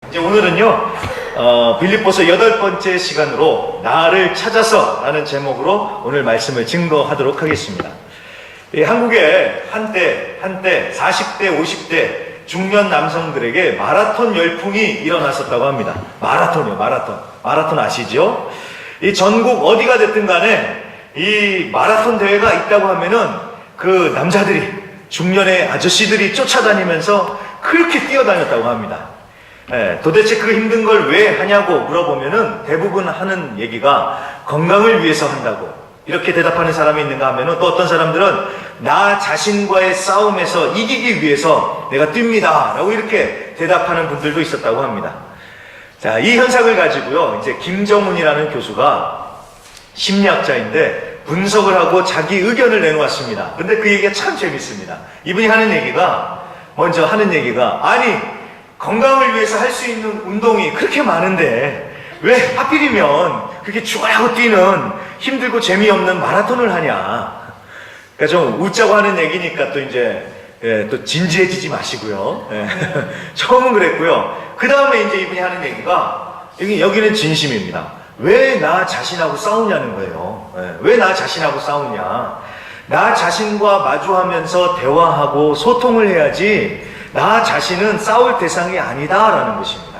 이제 오늘은요, 빌립보서 8번째 시간으로 나를 찾아서 라는 제목으로 오늘 말씀을 증거하도록 하겠습니다. 한국에 한때 40대, 50대 중년 남성들에게 마라톤 열풍이 일어났었다고 합니다. 마라톤이요, 마라톤 아시죠? 이 전국 어디가 됐든 간에 이 마라톤 대회가 있다고 하면은 그 남자들이, 중년의 아저씨들이 쫓아다니면서 그렇게 뛰어다녔다고 합니다. 도대체 그 힘든 걸 왜 하냐고 물어보면은 대부분 하는 얘기가 건강을 위해서 한다고 이렇게 대답하는 사람이 있는가 하면은 또 어떤 사람들은 나 자신과의 싸움에서 이기기 위해서 내가 뜁니다 라고 이렇게 대답하는 분들도 있었다고 합니다. 자, 이 현상을 가지고요, 이제 김정훈이라는 교수가 심리학자인데 분석을 하고 자기 의견을 내놓았습니다. 근데 그 얘기가 참 재밌습니다. 이분이 먼저 하는 얘기가 아니, 건강을 위해서 할 수 있는 운동이 그렇게 많은데 왜 하필이면 그렇게 죽어라고 뛰는 힘들고 재미없는 마라톤을 하냐. 그러니까 좀 웃자고 하는 얘기니까 또 이제 또 진지해지지 마시고요. 처음은 그랬고요. 그 다음에 이제 이분이 하는 얘기가 여기는 진심입니다. 왜 나 자신하고 싸우냐는 거예요. 왜 나 자신하고 싸우냐. 나 자신과 마주하면서 대화하고 소통을 해야지 나 자신은 싸울 대상이 아니다라는 것입니다.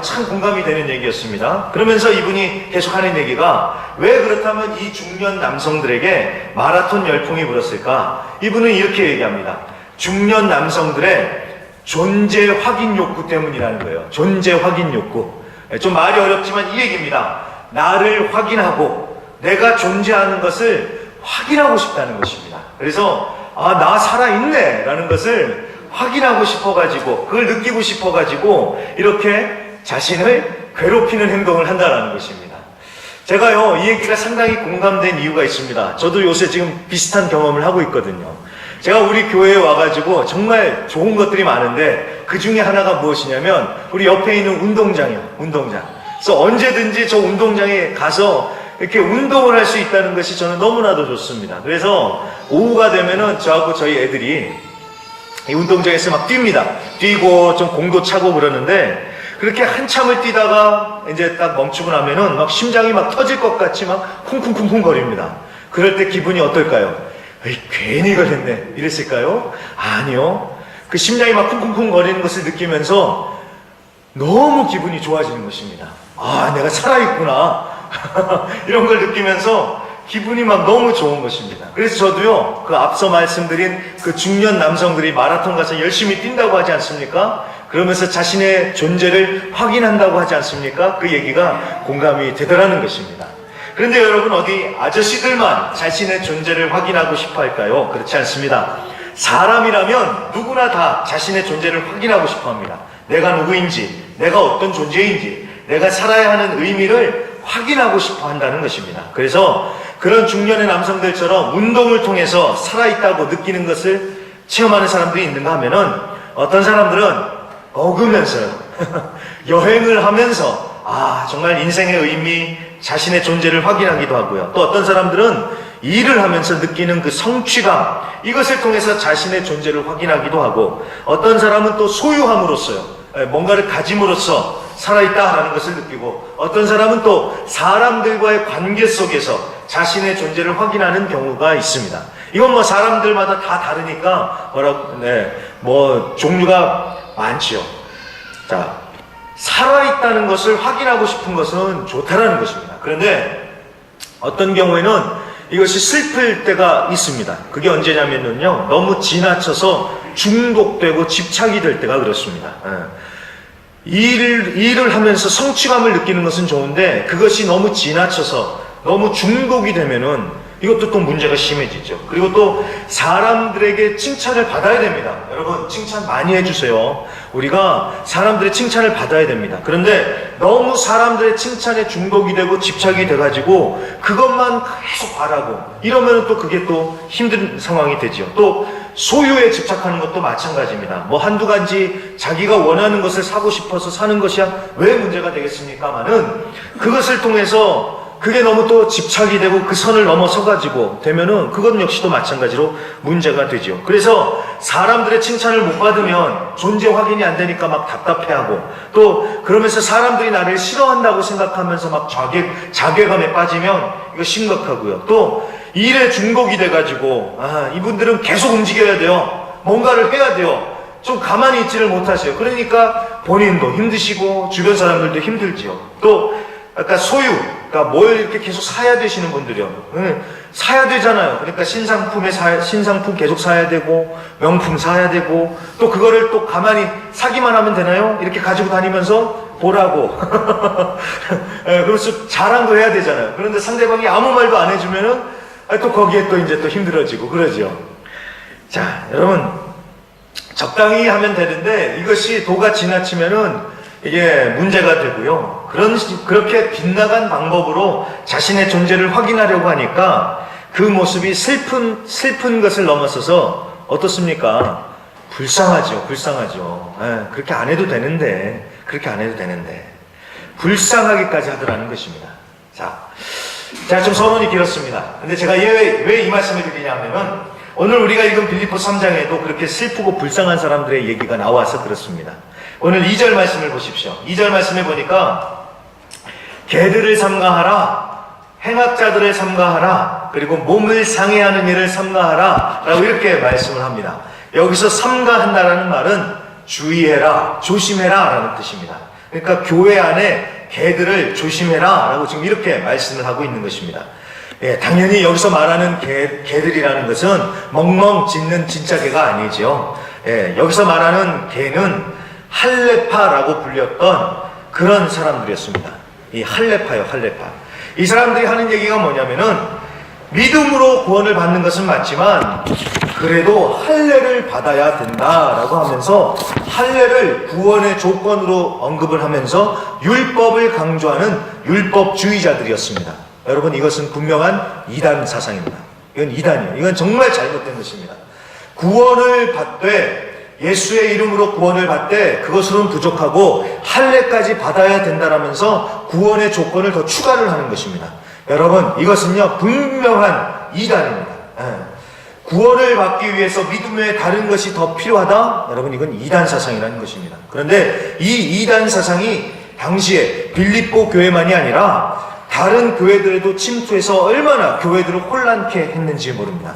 참 공감이 되는 얘기였습니다. 그러면서 이분이 계속하는 얘기가 왜 그렇다면 이 중년 남성들에게 마라톤 열풍이 불었을까? 이분은 이렇게 얘기합니다. 중년 남성들의 존재 확인 욕구 때문이라는 거예요. 존재 확인 욕구. 좀 말이 어렵지만 이 얘기입니다. 나를 확인하고 내가 존재하는 것을 확인하고 싶다는 것입니다. 그래서 나 살아있네 라는 것을 확인하고 싶어가지고 그걸 느끼고 싶어가지고 이렇게 자신을 괴롭히는 행동을 한다는 것입니다. 제가요, 이 얘기가 상당히 공감된 이유가 있습니다. 저도 요새 지금 비슷한 경험을 하고 있거든요. 제가 우리 교회에 와가지고 정말 좋은 것들이 많은데 그 중에 하나가 무엇이냐면 우리 옆에 있는 운동장이요. 운동장. 그래서 언제든지 저 운동장에 가서 이렇게 운동을 할 수 있다는 것이 저는 너무나도 좋습니다. 그래서 오후가 되면은 저하고 저희 애들이 이 운동장에서 막 뜁니다. 뛰고 좀 공도 차고 그러는데 그렇게 한참을 뛰다가 이제 딱 멈추고 나면은 막 심장이 막 터질 것 같이 막 쿵쿵쿵쿵 거립니다. 그럴 때 기분이 어떨까요? 에이, 괜히 그랬네. 이랬을까요? 아니요. 그 심장이 막 쿵쿵쿵 거리는 것을 느끼면서 너무 기분이 좋아지는 것입니다. 내가 살아있구나. 이런 걸 느끼면서 기분이 막 너무 좋은 것입니다. 그래서 저도요, 그 앞서 말씀드린 그 중년 남성들이 마라톤 가서 열심히 뛴다고 하지 않습니까? 그러면서 자신의 존재를 확인한다고 하지 않습니까? 그 얘기가 공감이 되더라는 것입니다. 그런데 여러분, 어디 아저씨들만 자신의 존재를 확인하고 싶어 할까요? 그렇지 않습니다. 사람이라면 누구나 다 자신의 존재를 확인하고 싶어 합니다. 내가 누구인지, 내가 어떤 존재인지, 내가 살아야 하는 의미를 확인하고 싶어 한다는 것입니다. 그래서 그런 중년의 남성들처럼 운동을 통해서 살아있다고 느끼는 것을 체험하는 사람들이 있는가 하면은 어떤 사람들은 먹으면서요. 여행을 하면서 정말 인생의 의미, 자신의 존재를 확인하기도 하고요. 또 어떤 사람들은 일을 하면서 느끼는 그 성취감, 이것을 통해서 자신의 존재를 확인하기도 하고, 어떤 사람은 또 소유함으로써요, 뭔가를 가짐으로써 살아있다라는 것을 느끼고, 어떤 사람은 또 사람들과의 관계 속에서 자신의 존재를 확인하는 경우가 있습니다. 이건 뭐 사람들마다 다 다르니까 종류가 많지요. 자, 살아있다는 것을 확인하고 싶은 것은 좋다라는 것입니다. 그런데 어떤 경우에는 이것이 슬플 때가 있습니다. 그게 언제냐면요, 너무 지나쳐서 중독되고 집착이 될 때가 그렇습니다. 일을 하면서 성취감을 느끼는 것은 좋은데 그것이 너무 지나쳐서 너무 중독이 되면은 이것도 또 문제가 심해지죠. 그리고 또 사람들에게 칭찬을 받아야 됩니다. 여러분, 칭찬 많이 해주세요. 우리가 사람들의 칭찬을 받아야 됩니다. 그런데 너무 사람들의 칭찬에 중독이 되고 집착이 돼가지고 그것만 계속 바라고 이러면 또 그게 또 힘든 상황이 되죠. 또 소유에 집착하는 것도 마찬가지입니다. 뭐 한두 가지 자기가 원하는 것을 사고 싶어서 사는 것이야 왜 문제가 되겠습니까마는 그것을 통해서 그게 너무 또 집착이 되고 그 선을 넘어서가지고 되면은 그건 역시도 마찬가지로 문제가 되죠. 그래서 사람들의 칭찬을 못 받으면 존재 확인이 안 되니까 막 답답해하고, 또 그러면서 사람들이 나를 싫어한다고 생각하면서 막 자괴감에 빠지면 이거 심각하고요. 또 일에 중독이 돼가지고 이분들은 계속 움직여야 돼요. 뭔가를 해야 돼요. 좀 가만히 있지를 못하세요. 그러니까 본인도 힘드시고 주변 사람들도 힘들지요. 또 아까 소유, 그러니까 뭘 이렇게 계속 사야 되시는 분들이요. 사야 되잖아요. 그러니까 신상품 계속 사야 되고, 명품 사야 되고, 또 그거를 또 가만히 사기만 하면 되나요? 이렇게 가지고 다니면서 보라고. 그래서 자랑도 해야 되잖아요. 그런데 상대방이 아무 말도 안 해주면은 또 거기에 또 이제 또 힘들어지고 그러죠. 자, 여러분, 적당히 하면 되는데 이것이 도가 지나치면은 이게 문제가 되고요. 그렇게 빗나간 방법으로 자신의 존재를 확인하려고 하니까 그 모습이 슬픈 것을 넘어서서 어떻습니까? 불쌍하죠. 그렇게 안 해도 되는데, 불쌍하기까지 하더라는 것입니다. 자, 좀 서론이 길었습니다. 근데 제가 왜 이 말씀을 드리냐면, 오늘 우리가 읽은 빌립보 3장에도 그렇게 슬프고 불쌍한 사람들의 얘기가 나와서 그렇습니다. 오늘 2절 말씀을 보십시오. 2절 말씀에 보니까 개들을 삼가하라, 행악자들을 삼가하라, 그리고 몸을 상해하는 일을 삼가하라 라고 이렇게 말씀을 합니다. 여기서 삼가한다라는 말은 주의해라, 조심해라 라는 뜻입니다. 그러니까 교회 안에 개들을 조심해라 라고 지금 이렇게 말씀을 하고 있는 것입니다. 당연히 여기서 말하는 개들이라는 것은 멍멍 짖는 진짜 개가 아니죠. 여기서 말하는 개는 할레파라고 불렸던 그런 사람들이었습니다. 이 할레파요. 이 사람들이 하는 얘기가 뭐냐면은 믿음으로 구원을 받는 것은 맞지만 그래도 할례를 받아야 된다라고 하면서 할례를 구원의 조건으로 언급을 하면서 율법을 강조하는 율법주의자들이었습니다. 여러분, 이것은 분명한 이단 사상입니다. 이건 이단이에요. 이건 정말 잘못된 것입니다. 구원을 받되, 예수의 이름으로 구원을 받되 그것으로는 부족하고 할례까지 받아야 된다라면서 구원의 조건을 더 추가를 하는 것입니다. 여러분, 이것은요 분명한 이단입니다. 구원을 받기 위해서 믿음 외에 다른 것이 더 필요하다? 여러분, 이건 이단 사상이라는 것입니다. 그런데 이 이단 사상이 당시에 빌립보 교회만이 아니라 다른 교회들에도 침투해서 얼마나 교회들을 혼란케 했는지 모릅니다.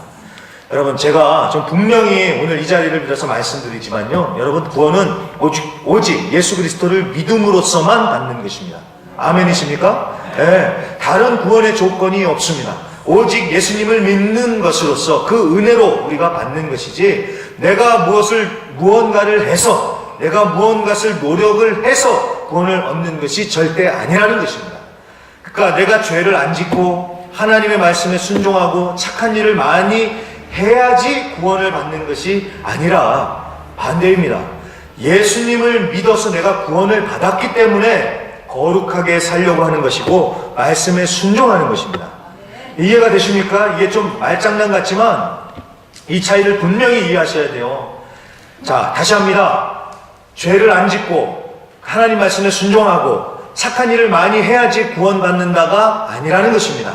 여러분, 제가 좀 분명히 오늘 이 자리를 빌어서 말씀드리지만요, 여러분, 구원은 오직 예수 그리스도를 믿음으로써만 받는 것입니다. 아멘이십니까? 네, 다른 구원의 조건이 없습니다. 오직 예수님을 믿는 것으로서 그 은혜로 우리가 받는 것이지, 내가 무언가를 해서, 내가 무언가를 노력을 해서 구원을 얻는 것이 절대 아니라는 것입니다. 그러니까 내가 죄를 안 짓고 하나님의 말씀에 순종하고 착한 일을 많이 해야지 구원을 받는 것이 아니라 반대입니다. 예수님을 믿어서 내가 구원을 받았기 때문에 거룩하게 살려고 하는 것이고 말씀에 순종하는 것입니다. 이해가 되십니까? 이게 좀 말장난 같지만 이 차이를 분명히 이해하셔야 돼요. 자, 다시 합니다. 죄를 안 짓고 하나님 말씀에 순종하고 착한 일을 많이 해야지 구원받는다가 아니라는 것입니다.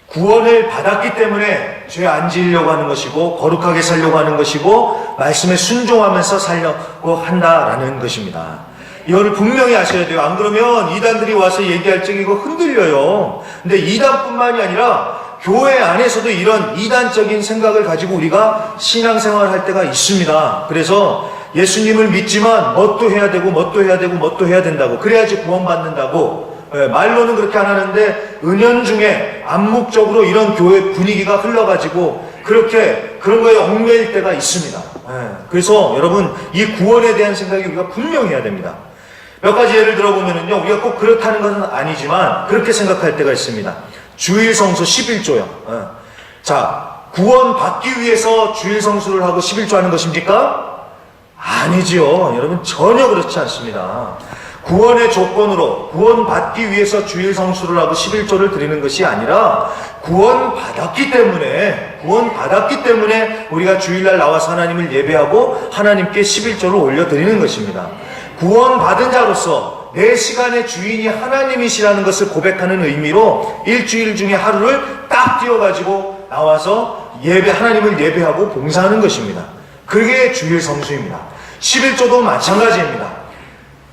구원을 받았기 때문에 죄 안 지으려고 하는 것이고 거룩하게 살려고 하는 것이고 말씀에 순종하면서 살려고 한다라는 것입니다. 이거를 분명히 아셔야 돼요. 안 그러면 이단들이 와서 얘기할 적에 이거 흔들려요. 근데 이단뿐만이 아니라 교회 안에서도 이런 이단적인 생각을 가지고 우리가 신앙생활을 할 때가 있습니다. 그래서 예수님을 믿지만 뭣도 해야 되고 뭣도 해야 되고 뭣도 해야 된다고, 그래야지 구원받는다고, 말로는 그렇게 안 하는데 은연중에 암묵적으로 이런 교회 분위기가 흘러가지고 그런 거에 얽매일 때가 있습니다. 그래서 여러분, 이 구원에 대한 생각이 우리가 분명히 해야 됩니다. 몇 가지 예를 들어보면요, 우리가 꼭 그렇다는 것은 아니지만 그렇게 생각할 때가 있습니다. 주일성수 11조요. 자, 구원 받기 위해서 주일성수를 하고 11조 하는 것입니까? 아니지요. 여러분, 전혀 그렇지 않습니다. 구원의 조건으로 구원 받기 위해서 주일성수를 하고 11조를 드리는 것이 아니라 구원 받았기 때문에 우리가 주일날 나와서 하나님을 예배하고 하나님께 11조를 올려드리는 것입니다. 구원 받은 자로서 내 시간의 주인이 하나님이시라는 것을 고백하는 의미로 일주일 중에 하루를 딱 띄워가지고 나와서 하나님을 예배하고 봉사하는 것입니다. 그게 주일 성수입니다. 11조도 마찬가지입니다.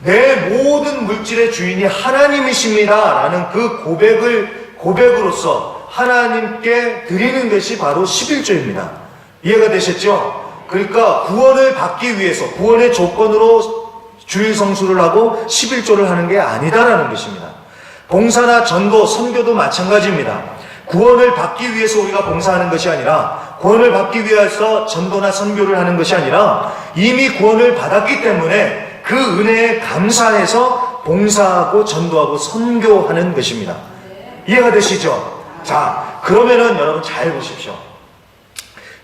내 모든 물질의 주인이 하나님이십니다 라는 그 고백으로서 하나님께 드리는 것이 바로 11조입니다. 이해가 되셨죠? 그러니까 구원을 받기 위해서 구원의 조건으로 주일 성수를 하고 11조를 하는 게 아니다라는 것입니다. 봉사나 전도, 선교도 마찬가지입니다. 구원을 받기 위해서 우리가 봉사하는 것이 아니라, 구원을 받기 위해서 전도나 선교를 하는 것이 아니라 이미 구원을 받았기 때문에 그 은혜에 감사해서 봉사하고 전도하고 선교하는 것입니다. 이해가 되시죠? 자, 그러면은 여러분 잘 보십시오.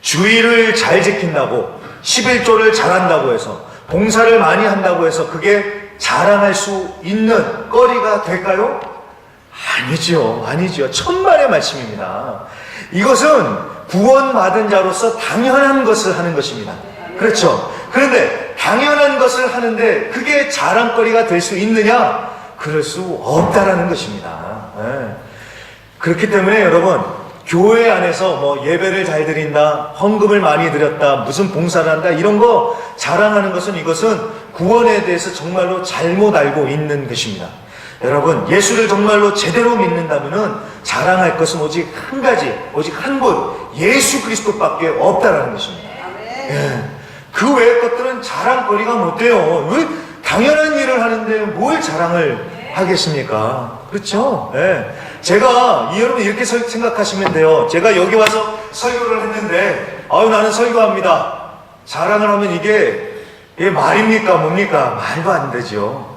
주일을 잘 지킨다고, 11조를 잘한다고 해서, 봉사를 많이 한다고 해서 그게 자랑할 수 있는 거리가 될까요? 아니죠. 천만의 말씀입니다. 이것은 구원받은 자로서 당연한 것을 하는 것입니다. 그렇죠? 그런데 당연한 것을 하는데 그게 자랑거리가 될 수 있느냐? 그럴 수 없다라는 것입니다. 네. 그렇기 때문에 여러분, 교회 안에서 예배를 잘 드린다, 헌금을 많이 드렸다, 무슨 봉사를 한다, 이런 거 자랑하는 것은, 이것은 구원에 대해서 정말로 잘못 알고 있는 것입니다. 여러분, 예수를 정말로 제대로 믿는다면은 자랑할 것은 오직 한 가지, 오직 한 분, 예수 그리스도밖에 없다라는 것입니다. 예. 그 외의 것들은 자랑거리가 못 돼요. 왜 당연한 일을 하는데 뭘 자랑을 하겠습니까? 그렇죠? 예. 제가, 여러분 이렇게 생각하시면 돼요. 제가 여기 와서 설교를 했는데, 나는 설교합니다. 자랑을 하면 이게 말입니까? 뭡니까? 말도 안 되죠.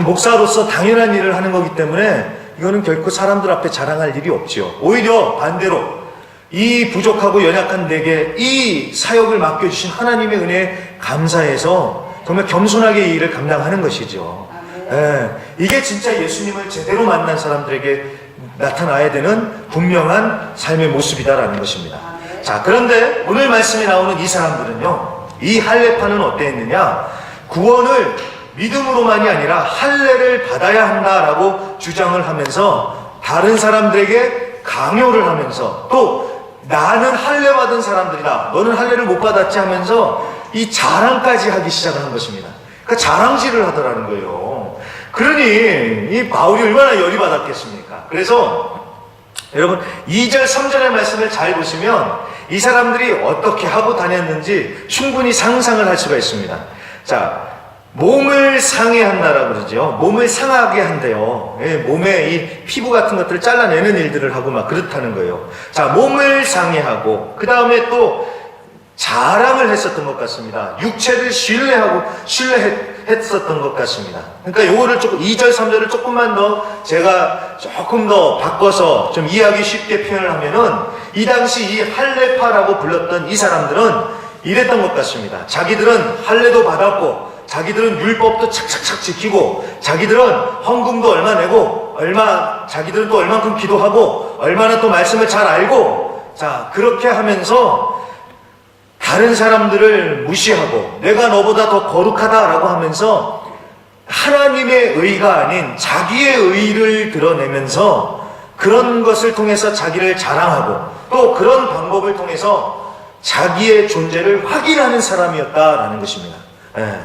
목사로서 당연한 일을 하는 거기 때문에 이거는 결코 사람들 앞에 자랑할 일이 없지요. 오히려 반대로 이 부족하고 연약한 내게 이 사역을 맡겨주신 하나님의 은혜에 감사해서 정말 겸손하게 이 일을 감당하는 것이죠. 예, 이게 진짜 예수님을 제대로 만난 사람들에게 나타나야 되는 분명한 삶의 모습이다라는 것입니다. 자, 그런데 오늘 말씀에 나오는 이 사람들은요, 이 할례파는 어땠느냐? 구원을 믿음으로만이 아니라 할례를 받아야 한다라고 주장을 하면서 다른 사람들에게 강요를 하면서, 또 나는 할례 받은 사람들이다, 너는 할례를 못 받았지 하면서 이 자랑까지 하기 시작하는 것입니다. 그러니까 자랑질을 하더라는 거예요. 그러니 이 바울이 얼마나 열이 받았겠습니까? 그래서 여러분 2절 3절의 말씀을 잘 보시면 이 사람들이 어떻게 하고 다녔는지 충분히 상상을 할 수가 있습니다. 자, 몸을 상해한다라고 그러죠. 몸을 상하게 한대요. 예, 몸에 이 피부 같은 것들을 잘라내는 일들을 하고 막 그렇다는 거예요. 자, 몸을 상해하고, 그 다음에 또 자랑을 했었던 것 같습니다. 육체를 신뢰했었던 것 같습니다. 그러니까 요거를 조금 2절 3절을 조금만 더 제가 조금 더 바꿔서 좀 이해하기 쉽게 표현을 하면은, 이 당시 이 할례파라고 불렀던 이 사람들은 이랬던 것 같습니다. 자기들은 할례도 받았고, 자기들은 율법도 착착착 지키고, 자기들은 헌금도 얼마 내고, 자기들은 또 얼만큼 기도하고, 얼마나 또 말씀을 잘 알고, 자, 그렇게 하면서 다른 사람들을 무시하고 내가 너보다 더 거룩하다라고 하면서 하나님의 의가 아닌 자기의 의를 드러내면서 그런 것을 통해서 자기를 자랑하고, 또 그런 방법을 통해서 자기의 존재를 확인하는 사람이었다라는 것입니다. 예.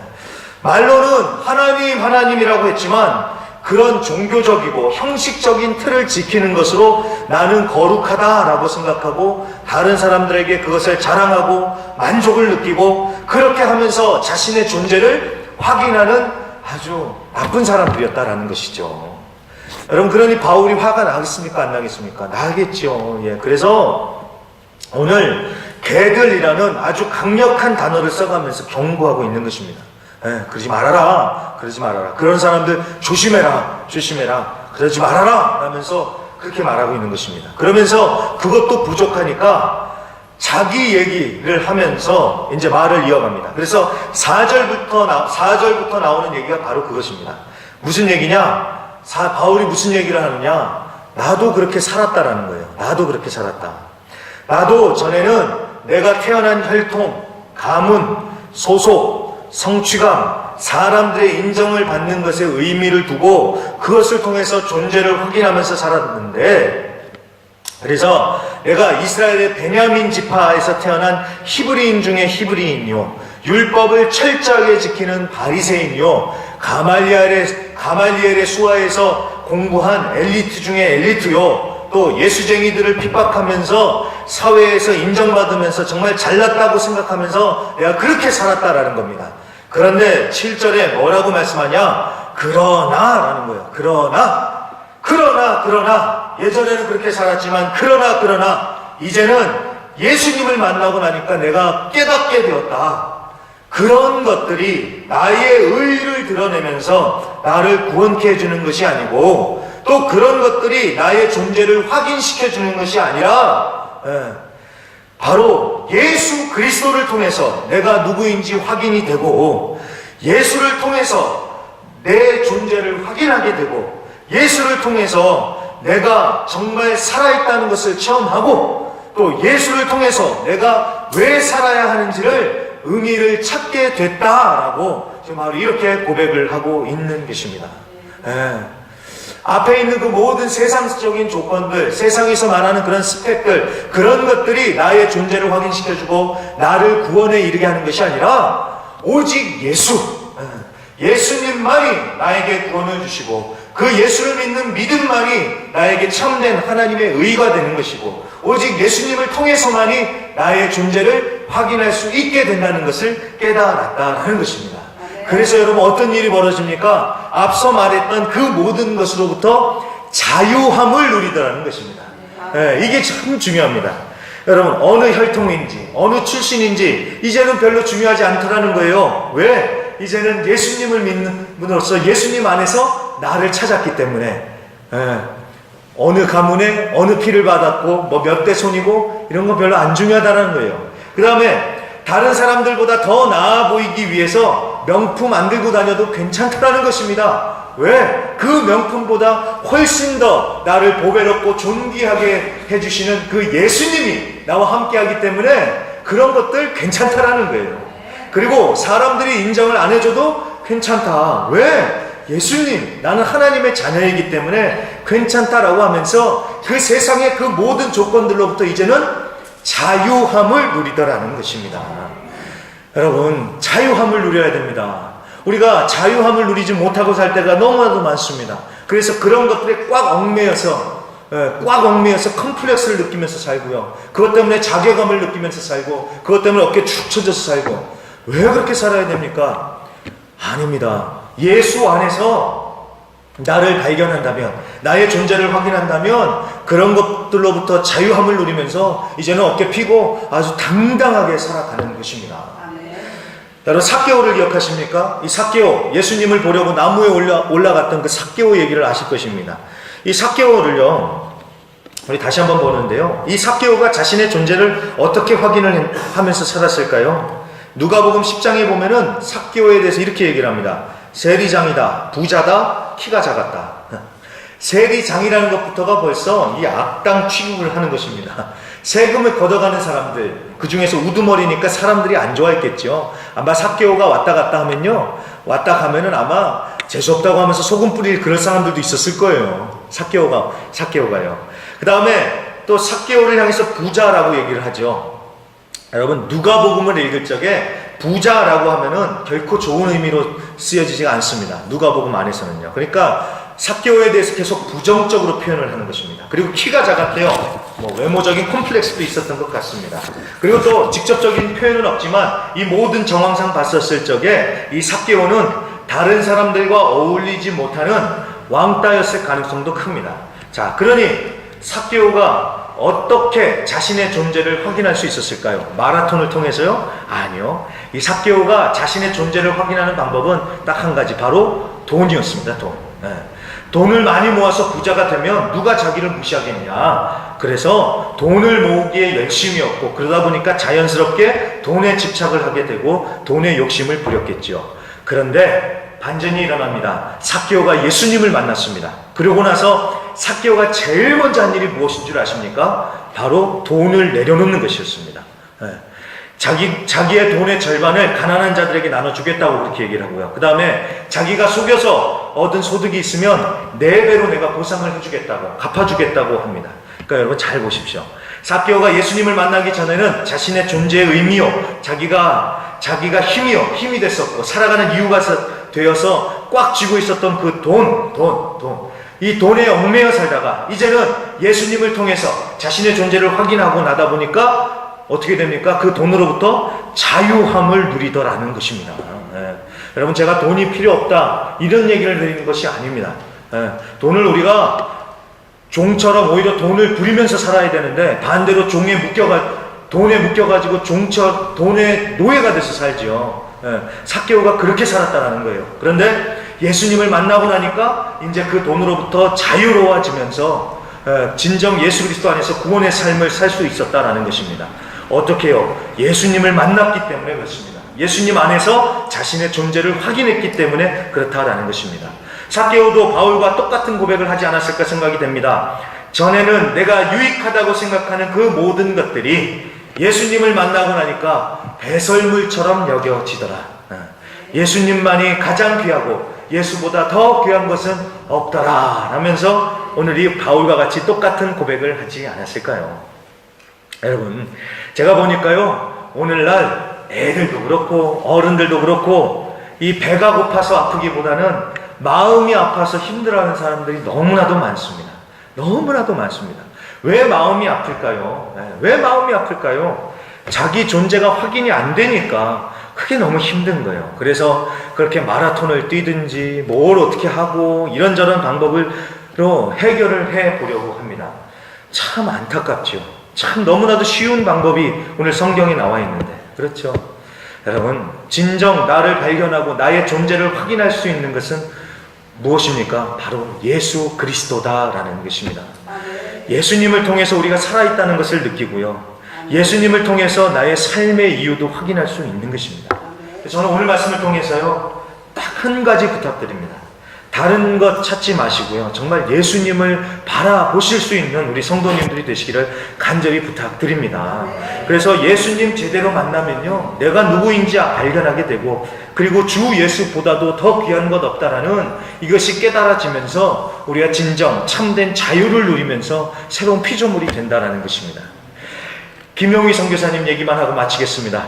말로는 하나님이라고 했지만 그런 종교적이고 형식적인 틀을 지키는 것으로 나는 거룩하다라고 생각하고 다른 사람들에게 그것을 자랑하고 만족을 느끼고, 그렇게 하면서 자신의 존재를 확인하는 아주 나쁜 사람들이었다라는 것이죠. 여러분, 그러니 바울이 화가 나겠습니까? 안 나겠습니까? 나겠죠. 예. 그래서 오늘 개들이라는 아주 강력한 단어를 써가면서 경고하고 있는 것입니다. 예, 그러지 말아라. 그런 사람들 조심해라. 그러지 말아라. 라면서 그렇게 말하고 있는 것입니다. 그러면서 그것도 부족하니까 자기 얘기를 하면서 이제 말을 이어갑니다. 그래서 4절부터 나오는 얘기가 바로 그것입니다. 무슨 얘기냐? 바울이 무슨 얘기를 하느냐? 나도 그렇게 살았다라는 거예요. 나도 그렇게 살았다. 나도 전에는 내가 태어난 혈통, 가문, 소속, 성취감, 사람들의 인정을 받는 것에 의미를 두고 그것을 통해서 존재를 확인하면서 살았는데, 그래서 내가 이스라엘의 베냐민 지파에서 태어난 히브리인 중에 히브리인이요, 율법을 철저하게 지키는 바리새인이요, 가말리엘의 수하에서 공부한 엘리트 중에 엘리트요, 또 예수쟁이들을 핍박하면서 사회에서 인정받으면서 정말 잘났다고 생각하면서 내가 그렇게 살았다라는 겁니다. 그런데 7절에 뭐라고 말씀하냐? 그러나라는 거예요. 그러나 예전에는 그렇게 살았지만 그러나 이제는 예수님을 만나고 나니까 내가 깨닫게 되었다. 그런 것들이 나의 의를 드러내면서 나를 구원케 해주는 것이 아니고, 또 그런 것들이 나의 존재를 확인시켜 주는 것이 아니라, 바로 예수 그리스도를 통해서 내가 누구인지 확인이 되고, 예수를 통해서 내 존재를 확인하게 되고, 예수를 통해서 내가 정말 살아있다는 것을 체험하고, 또 예수를 통해서 내가 왜 살아야 하는지를 의미를 찾게 됐다라고 지금 바로 이렇게 고백을 하고 있는 것입니다. 앞에 있는 그 모든 세상적인 조건들, 세상에서 말하는 그런 스펙들, 그런 것들이 나의 존재를 확인시켜주고 나를 구원에 이르게 하는 것이 아니라 오직 예수님만이 나에게 구원을 주시고, 그 예수를 믿는 믿음만이 나에게 참된 하나님의 의가 되는 것이고, 오직 예수님을 통해서만이 나의 존재를 확인할 수 있게 된다는 것을 깨달았다는 것입니다. 그래서 여러분 어떤 일이 벌어집니까? 앞서 말했던 그 모든 것으로부터 자유함을 누리더라는 것입니다. 이게 참 중요합니다. 여러분 어느 혈통인지 어느 출신인지 이제는 별로 중요하지 않더라는 거예요. 왜? 이제는 예수님을 믿는 분으로서 예수님 안에서 나를 찾았기 때문에, 어느 가문에 어느 피를 받았고 뭐 몇 대 손이고 이런 건 별로 안 중요하다는 거예요. 그 다음에 다른 사람들보다 더 나아 보이기 위해서 명품 안 들고 다녀도 괜찮다는 것입니다. 왜? 그 명품보다 훨씬 더 나를 보배롭고 존귀하게 해주시는 그 예수님이 나와 함께 하기 때문에 그런 것들 괜찮다라는 거예요. 그리고 사람들이 인정을 안 해줘도 괜찮다. 왜? 예수님, 나는 하나님의 자녀이기 때문에 괜찮다라고 하면서 그 세상의 그 모든 조건들로부터 이제는 자유함을 누리더라는 것입니다. 여러분, 자유함을 누려야 됩니다. 우리가 자유함을 누리지 못하고 살 때가 너무나도 많습니다. 그래서 그런 것들에 꽉 얽매여서 컴플렉스를 느끼면서 살고요. 그것 때문에 자괴감을 느끼면서 살고, 그것 때문에 어깨 축 처져서 살고. 왜 그렇게 살아야 됩니까? 아닙니다. 예수 안에서 나를 발견한다면, 나의 존재를 확인한다면 그런 것들로부터 자유함을 누리면서 이제는 어깨 펴고 아주 당당하게 살아가는 것입니다. 여러분 삭개오를 기억하십니까? 이 삭개오, 예수님을 보려고 나무에 올라갔던 그 삭개오 얘기를 아실 것입니다. 이 삭개오를요, 우리 다시 한번 보는데요, 이 삭개오가 자신의 존재를 어떻게 확인을 하면서 살았을까요? 누가복음 10장에 보면은 삭개오에 대해서 이렇게 얘기를 합니다. 세리장이다, 부자다, 키가 작았다. 세리장이라는 것부터가 벌써 이 악당 취급을 하는 것입니다. 세금을 걷어가는 사람들, 그 중에서 우두머리니까 사람들이 안 좋아했겠죠. 아마 삭개오가 왔다 갔다 하면요, 왔다 가면은 아마 재수없다고 하면서 소금 뿌릴 그런 사람들도 있었을 거예요. 삭개오가요. 그 다음에 또 삭개오를 향해서 부자라고 얘기를 하죠. 여러분 누가복음을 읽을 적에 부자라고 하면은 결코 좋은 의미로 쓰여지지가 않습니다. 누가복음 안에서는요. 그러니까 삭개오에 대해서 계속 부정적으로 표현을 하는 것입니다. 그리고 키가 작았대요. 뭐 외모적인 콤플렉스도 있었던 것 같습니다. 그리고 또 직접적인 표현은 없지만 이 모든 정황상 봤었을 적에 이 삭개오는 다른 사람들과 어울리지 못하는 왕따였을 가능성도 큽니다. 자, 그러니 삭개오가 어떻게 자신의 존재를 확인할 수 있었을까요? 마라톤을 통해서요? 아니요. 이 삭개오가 자신의 존재를 확인하는 방법은 딱 한 가지, 바로 돈이었습니다. 돈. 돈을 많이 모아서 부자가 되면 누가 자기를 무시하겠냐. 그래서 돈을 모으기에 열심이었고, 그러다 보니까 자연스럽게 돈에 집착을 하게 되고 돈에 욕심을 부렸겠죠. 그런데 반전이 일어납니다. 삭개오가 예수님을 만났습니다. 그러고 나서 삭개오가 제일 먼저 한 일이 무엇인 줄 아십니까? 바로 돈을 내려놓는 것이었습니다. 자기의 돈의 절반을 가난한 자들에게 나눠주겠다고 그렇게 얘기를 하고요. 그 다음에 자기가 속여서 얻은 소득이 있으면 4배로 내가 보상을 해주겠다고, 갚아주겠다고 합니다. 그러니까 여러분 잘 보십시오. 삭개오가 예수님을 만나기 전에는 자신의 존재의 의미요, 자기가 힘이 됐었고 살아가는 이유가 되어서 꽉 쥐고 있었던 그 이 돈에 얽매여 살다가 이제는 예수님을 통해서 자신의 존재를 확인하고 나다 보니까 어떻게 됩니까? 그 돈으로부터 자유함을 누리더라는 것입니다. 여러분, 제가 돈이 필요 없다 이런 얘기를 드리는 것이 아닙니다. 돈을 우리가 종처럼 오히려 돈을 부리면서 살아야 되는데 반대로 돈에 묶여가지고 돈의 노예가 돼서 살지요. 삭개오가 그렇게 살았다는 거예요. 그런데 예수님을 만나고 나니까 이제 그 돈으로부터 자유로워지면서 진정 예수 그리스도 안에서 구원의 삶을 살 수 있었다라는 것입니다. 어떻게 해요? 예수님을 만났기 때문에 그렇습니다. 예수님 안에서 자신의 존재를 확인했기 때문에 그렇다라는 것입니다. 삭개오도 바울과 똑같은 고백을 하지 않았을까 생각이 됩니다. 전에는 내가 유익하다고 생각하는 그 모든 것들이 예수님을 만나고 나니까 배설물처럼 여겨지더라. 예수님만이 가장 귀하고 예수보다 더 귀한 것은 없더라 하면서 오늘 이 바울과 같이 똑같은 고백을 하지 않았을까요? 여러분, 제가 보니까요, 오늘날 애들도 그렇고 어른들도 그렇고 이 배가 고파서 아프기보다는 마음이 아파서 힘들어하는 사람들이 너무나도 많습니다. 너무나도 많습니다. 왜 마음이 아플까요? 왜 마음이 아플까요? 자기 존재가 확인이 안 되니까 그게 너무 힘든 거예요. 그래서 그렇게 마라톤을 뛰든지 뭘 어떻게 하고 이런저런 방법으로 해결을 해보려고 합니다. 참 안타깝죠. 참 너무나도 쉬운 방법이 오늘 성경에 나와 있는데, 그렇죠? 여러분, 진정 나를 발견하고 나의 존재를 확인할 수 있는 것은 무엇입니까? 바로 예수 그리스도다라는 것입니다. 예수님을 통해서 우리가 살아있다는 것을 느끼고요, 예수님을 통해서 나의 삶의 이유도 확인할 수 있는 것입니다. 저는 오늘 말씀을 통해서요, 딱 한 가지 부탁드립니다. 다른 것 찾지 마시고요, 정말 예수님을 바라보실 수 있는 우리 성도님들이 되시기를 간절히 부탁드립니다. 그래서 예수님 제대로 만나면요, 내가 누구인지 발견하게 되고, 그리고 주 예수보다도 더 귀한 것 없다라는 이것이 깨달아지면서 우리가 진정 참된 자유를 누리면서 새로운 피조물이 된다는 것입니다. 김용희 선교사님 얘기만 하고 마치겠습니다.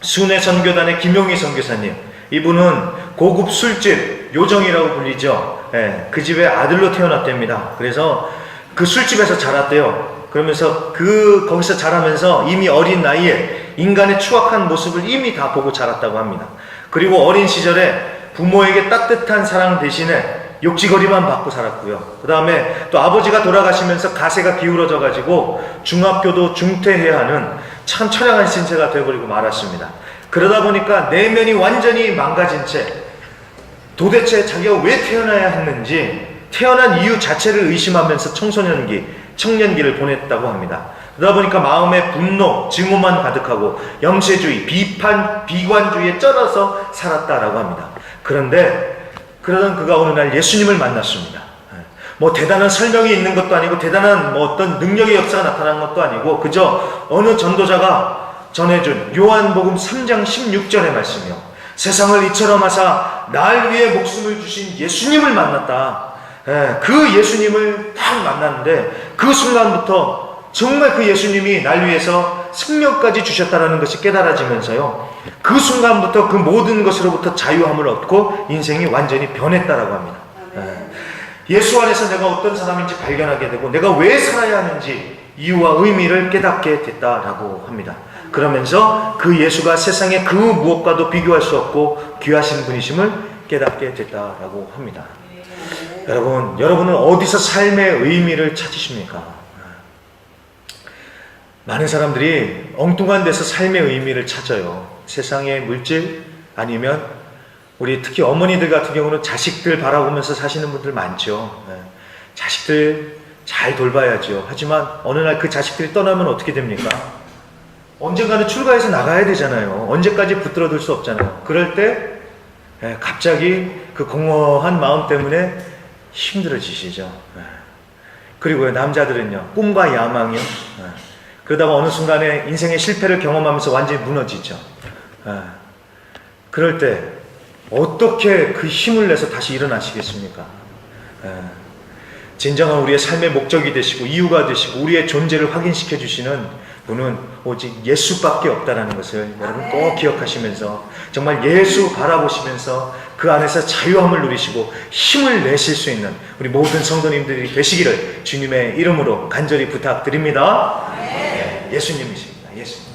순회 선교단의 김용희 선교사님, 이분은 고급 술집 요정이라고 불리죠. 그 집의 아들로 태어났답니다. 그래서 그 술집에서 자랐대요. 그러면서 거기서 자라면서 이미 어린 나이에 인간의 추악한 모습을 이미 다 보고 자랐다고 합니다. 그리고 어린 시절에 부모에게 따뜻한 사랑 대신에 욕지거리만 받고 살았고요. 그 다음에 또 아버지가 돌아가시면서 가세가 기울어져 가지고 중학교도 중퇴해야 하는 참 처량한 신세가 되어버리고 말았습니다. 그러다 보니까 내면이 완전히 망가진 채 도대체 자기가 왜 태어나야 했는지, 태어난 이유 자체를 의심하면서 청년기를 보냈다고 합니다. 그러다 보니까 마음에 분노, 증오만 가득하고 염세주의, 비판, 비관주의에 쩔어서 살았다라고 합니다. 그러던 그가 어느 날 예수님을 만났습니다. 뭐 대단한 설명이 있는 것도 아니고 대단한 뭐 어떤 능력의 역사가 나타난 것도 아니고 그저 어느 전도자가 전해준 요한복음 3장 16절의 말씀이요, 세상을 이처럼 하사 날 위해 목숨을 주신 예수님을 만났다. 그 예수님을 딱 만났는데 그 순간부터 정말 그 예수님이 날 위해서 생명까지 주셨다는 것이 깨달아지면서요, 그 순간부터 그 모든 것으로부터 자유함을 얻고 인생이 완전히 변했다라고 합니다. 예수 안에서 내가 어떤 사람인지 발견하게 되고 내가 왜 살아야 하는지 이유와 의미를 깨닫게 됐다라고 합니다. 그러면서 그 예수가 세상의 그 무엇과도 비교할 수 없고 귀하신 분이심을 깨닫게 됐다라고 합니다. 여러분은 어디서 삶의 의미를 찾으십니까? 많은 사람들이 엉뚱한 데서 삶의 의미를 찾아요. 세상의 물질, 아니면 우리 특히 어머니들 같은 경우는 자식들 바라보면서 사시는 분들 많죠. 자식들 잘 돌봐야죠. 하지만 어느 날 그 자식들이 떠나면 어떻게 됩니까? 언젠가는 출가해서 나가야 되잖아요. 언제까지 붙들어둘 수 없잖아요. 그럴 때 갑자기 그 공허한 마음 때문에 힘들어지시죠. 그리고요, 남자들은요, 꿈과 야망이요, 그러다가 어느 순간에 인생의 실패를 경험하면서 완전히 무너지죠. 그럴 때 어떻게 그 힘을 내서 다시 일어나시겠습니까? 진정한 우리의 삶의 목적이 되시고 이유가 되시고 우리의 존재를 확인시켜 주시는 분은 오직 예수밖에 없다는 것을 여러분 꼭 기억하시면서 정말 예수 바라보시면서 그 안에서 자유함을 누리시고 힘을 내실 수 있는 우리 모든 성도님들이 되시기를 주님의 이름으로 간절히 부탁드립니다. 예수님이십니다. 예수님.